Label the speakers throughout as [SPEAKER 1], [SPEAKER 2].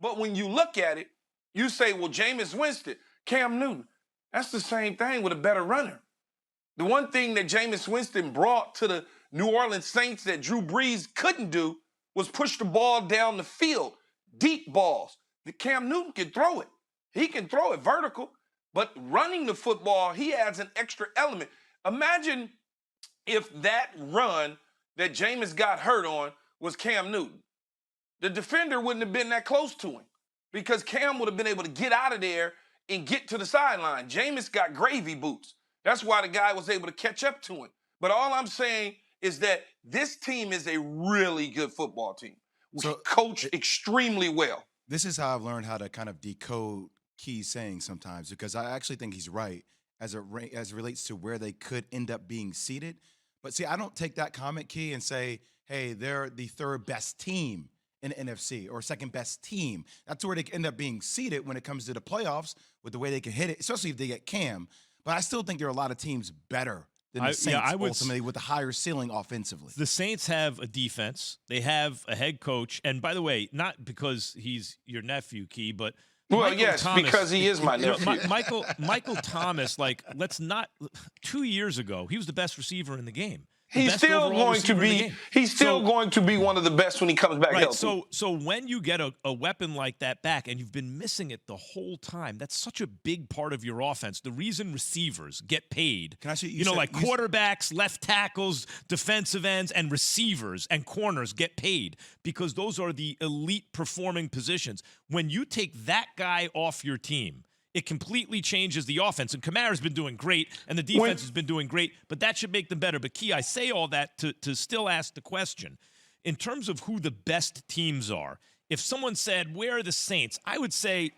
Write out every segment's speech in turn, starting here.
[SPEAKER 1] But when you look at it, you say, well, Jameis Winston, Cam Newton, that's the same thing with a better runner. The one thing that Jameis Winston brought to the New Orleans Saints that Drew Brees couldn't do was push the ball down the field, deep balls. The Cam Newton can throw it. He can throw it vertical, but running the football, he adds an extra element. Imagine if that run that Jameis got hurt on was Cam Newton. The defender wouldn't have been that close to him because Cam would have been able to get out of there and get to the sideline. Jameis got gravy boots. That's why the guy was able to catch up to him. But all I'm saying is that this team is a really good football team. We coach extremely well.
[SPEAKER 2] This is how I've learned how to kind of decode Key's saying sometimes, because I actually think he's right as it relates to where they could end up being seated. But see, I don't take that comment, Key, and say, hey, they're the third best team in the NFC or second best team. That's where they end up being seated when it comes to the playoffs with the way they can hit it, especially if they get Cam. But I still think there are a lot of teams better than the Saints ultimately with a higher ceiling offensively.
[SPEAKER 3] The Saints have a defense. They have a head coach. And by the way, not because he's your nephew, Key, but
[SPEAKER 1] Thomas, because he is my nephew.
[SPEAKER 3] Michael Thomas, like, 2 years ago, he was the best receiver in the game.
[SPEAKER 1] He's still going to be. He's still going to be one of the best when he comes back healthy.
[SPEAKER 3] So when you get a weapon like that back, and you've been missing it the whole time, that's such a big part of your offense. The reason receivers get paid, quarterbacks, left tackles, defensive ends, and receivers and corners get paid because those are the elite performing positions. When you take that guy off your team, it completely changes the offense. And Kamara's been doing great, and the defense has been doing great, but that should make them better. But, Key, I say all that to still ask the question. In terms of who the best teams are, if someone said, where are the Saints? I would say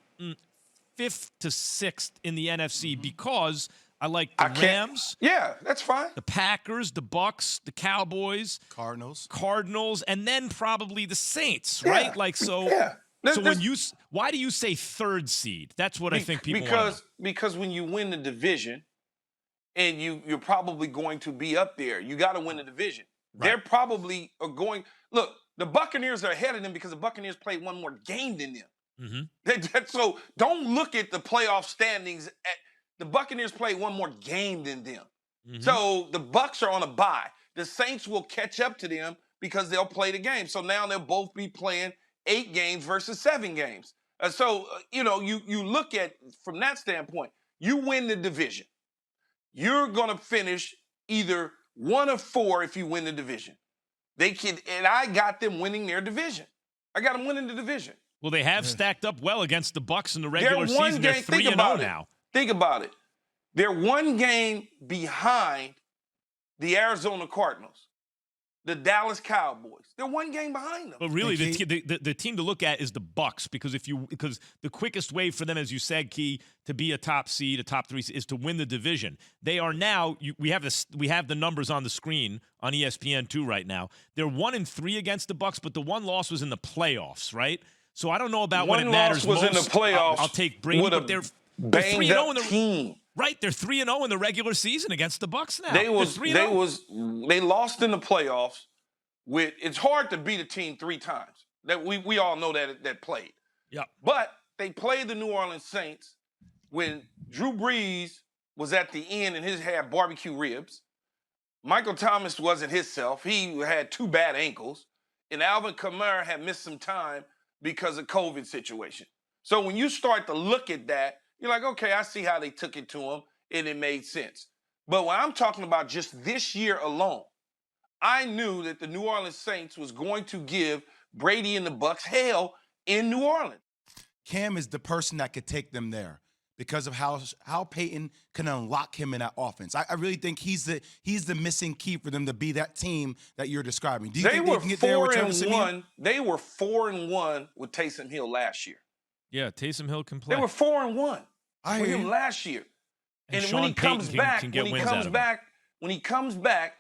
[SPEAKER 3] 5th to 6th in the NFC because I like the Rams.
[SPEAKER 1] Yeah, that's fine.
[SPEAKER 3] The Packers, the Bucks, the Cowboys. Cardinals, and then probably the Saints, right?
[SPEAKER 1] Yeah.
[SPEAKER 3] Why do you say third seed? That's what I think people want to know.
[SPEAKER 1] Because when you win the division, and you're probably going to be up there, you got to win the division. Right. They're probably going. Look, the Buccaneers are ahead of them because the Buccaneers played one more game than them. Mm-hmm. So don't look at the playoff standings. The Buccaneers played one more game than them. Mm-hmm. So the Bucs are on a bye. The Saints will catch up to them because they'll play the game. So now they'll both be playing 8 games versus 7 games. You look at from that standpoint, you win the division. You're going to finish either 1 of 4 if you win the division. And I got them winning their division. I got them winning the division.
[SPEAKER 3] Well, they have stacked up well against the Bucs in the regular season. They're 3-0 now.
[SPEAKER 1] Think about it. They're 1 game behind the Arizona Cardinals. The Dallas Cowboys. They're 1 game behind them.
[SPEAKER 3] But really, the team to look at is the Bucs because the quickest way for them, as you said, Key, to be a top seed, a top 3 seed, is to win the division. They are now. We have the numbers on the screen on ESPN2 right now. They're 1-3 against the Bucs, but the one loss was in the playoffs, right? So I don't know about when it matters most.
[SPEAKER 1] 1 loss was in the playoffs.
[SPEAKER 3] I'll take Brady, but they're 3-0 in the
[SPEAKER 1] team.
[SPEAKER 3] Right, they're 3-0 in the regular season against the Bucs now.
[SPEAKER 1] They lost in the playoffs. It's hard to beat a team 3 times. That we all know that played.
[SPEAKER 3] Yeah.
[SPEAKER 1] But they played the New Orleans Saints when Drew Brees was at the end and had barbecue ribs. Michael Thomas wasn't himself. He had 2 bad ankles, and Alvin Kamara had missed some time because of COVID situation. So when you start to look at that, you're like, okay, I see how they took it to him, and it made sense. But when I'm talking about just this year alone, I knew that the New Orleans Saints was going to give Brady and the Bucs hell in New Orleans.
[SPEAKER 2] Cam is the person that could take them there because of how Peyton can unlock him in that offense. I really think he's the missing key for them to be that team that you're describing. Do you think they can get there with Travis Etienne?
[SPEAKER 1] They were 4-1 with Taysom Hill last year.
[SPEAKER 3] Yeah, Taysom Hill can play.
[SPEAKER 1] They were 4-1 with him last year. And when he comes back, when he comes back,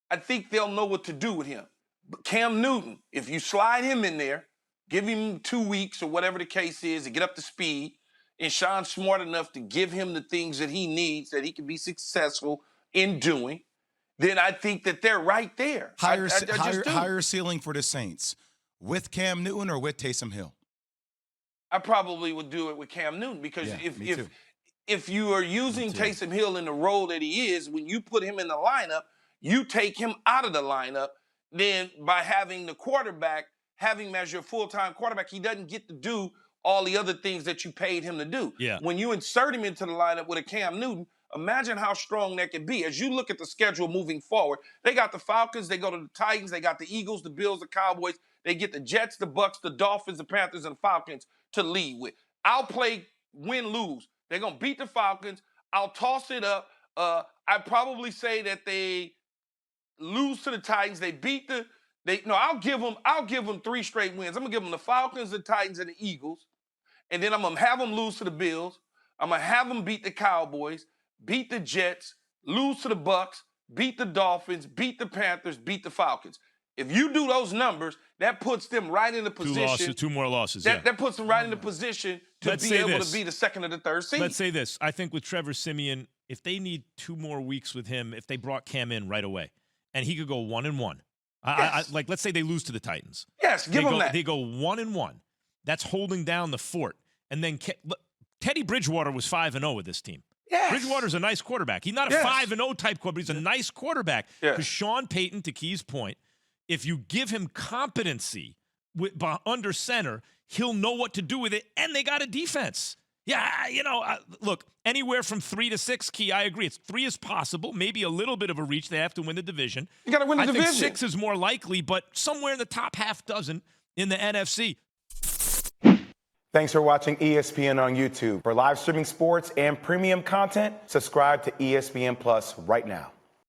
[SPEAKER 1] I think they'll know what to do with him. But Cam Newton, if you slide him in there, give him 2 weeks or whatever the case is to get up to speed, and Sean's smart enough to give him the things that he needs that he can be successful in doing, then I think that they're right there.
[SPEAKER 2] Higher ceiling for the Saints with Cam Newton or with Taysom Hill?
[SPEAKER 1] I probably would do it with Cam Newton because
[SPEAKER 2] Yeah,
[SPEAKER 1] if you are using Taysom Hill in the role that he is, when you put him in the lineup, you take him out of the lineup. Then by having the quarterback, having him as your full-time quarterback, he doesn't get to do all the other things that you paid him to do.
[SPEAKER 3] Yeah.
[SPEAKER 1] When you insert him into the lineup with a Cam Newton, imagine how strong that could be. As you look at the schedule moving forward, they got the Falcons, they go to the Titans, they got the Eagles, the Bills, the Cowboys. They get the Jets, the Bucks, the Dolphins, the Panthers, and the Falcons to lead with. I'll play win, lose. They're going to beat the Falcons. I'll toss it up. I'd probably say that they lose to the Titans. I'll give them 3 straight wins. I'm going to give them the Falcons, the Titans, and the Eagles. And then I'm going to have them lose to the Bills. I'm going to have them beat the Cowboys, beat the Jets, lose to the Bucks, beat the Dolphins, beat the Panthers, beat the Falcons. If you do those numbers, that puts them right in the position.
[SPEAKER 3] 2 more losses.
[SPEAKER 1] That puts them right in the position to be able to be the second or the third seed.
[SPEAKER 3] Let's say this. I think with Trevor Siemian, if they need 2 more weeks with him, if they brought Cam in right away, and he could go 1-1.
[SPEAKER 1] Yes.
[SPEAKER 3] Like, let's say they lose to the Titans.
[SPEAKER 1] Yes, give them that.
[SPEAKER 3] They go 1-1. That's holding down the fort. And then Teddy Bridgewater was 5-0 with this team.
[SPEAKER 1] Yes.
[SPEAKER 3] Bridgewater's a nice quarterback. He's not a 5-0 type quarterback. He's a nice quarterback. Because Sean Payton, to Key's point, if you give him competency under center, he'll know what to do with it, and they got a defense. Yeah, look, anywhere from 3 to 6, Key, I agree. 3 is possible, maybe a little bit of a reach. They have to win the division.
[SPEAKER 1] You got to win the division.
[SPEAKER 3] I think 6 is more likely, but somewhere in the top half dozen in the NFC.
[SPEAKER 4] Thanks for watching ESPN on YouTube. For live streaming sports and premium content, subscribe to ESPN Plus right now.